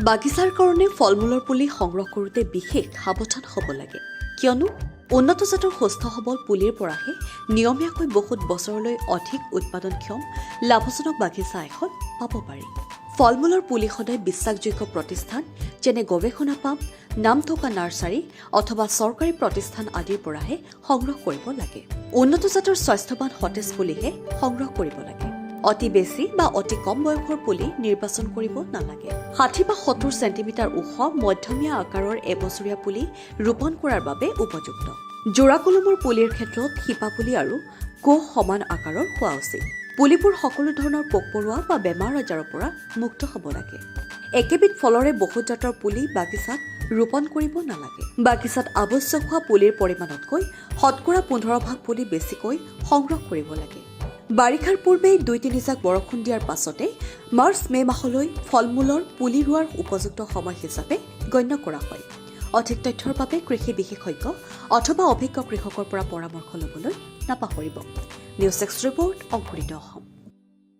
বাগিচাৰ কাৰণে ফল-মূলৰ পুলি সংগ্ৰহ কৰোঁতে বিশেষ সাৱধান হ'ব লাগে, কিয়নো উন্নত জাতৰ সুস্থ সবল পুলিৰ পৰাহে নিয়মীয়াকৈ বহুত বছৰলৈ অধিক উৎপাদনক্ষম লাভজনক বাগিচা এখন পাব পাৰি। ফল-মূলৰ পুলি সদায় বিশ্বাসযোগ্য প্ৰতিষ্ঠান যেনে গৱেষণা পাম্প, নাম থকা নাৰ্চাৰী অথবা চৰকাৰী প্ৰতিষ্ঠান আদিৰ পৰাহে সংগ্ৰহ কৰিব লাগে। উন্নত জাতৰ স্বাস্থ্যৱান সতেজ পুলিহে সংগ্ৰহ কৰিব লাগে। অতি বেছি বা অতি কম বয়সৰ পুলি নিৰ্বাচন কৰিব নালাগে। 60 বা 70 চেণ্টিমিটাৰ ওখ মধ্যমীয়া আকাৰৰ এবছৰীয়া পুলি ৰোপণ কৰাৰ বাবে উপযুক্ত। জোৰা কলমৰ পুলিৰ ক্ষেত্ৰত শিপা পুলি আৰু কোহ সমান আকাৰৰ হোৱা উচিত। পুলিবোৰ সকলো ধৰণৰ পোক পৰুৱা বা বেমাৰ আজাৰৰ পৰা মুক্ত হ'ব লাগে। একেবিধ ফলৰে বহুত জাতৰ পুলি বাগিচাত ৰোপণ কৰিব নালাগে। বাগিচাত আৱশ্যক হোৱা পুলিৰ পৰিমাণতকৈ 15% পুলি বেছিকৈ সংগ্ৰহ কৰিব লাগে। বাৰিষাৰ পূৰ্বেই 2-3 জাক বৰষুণ দিয়াৰ পাছতে মাৰ্চ-মে মাহলৈ ফল-মূলৰ পুলি ৰোৱাৰ উপযুক্ত সময় হিচাপে গণ্য কৰা হয়। অধিক তথ্যৰ বাবে কৃষি বিশেষজ্ঞ অথবা অভিজ্ঞ কৃষকৰ পৰা পৰামৰ্শ ল'বলৈ নাপাহৰিব। নিউজ 6 ৰিপৰ্ট, অংকুৰিত অসম।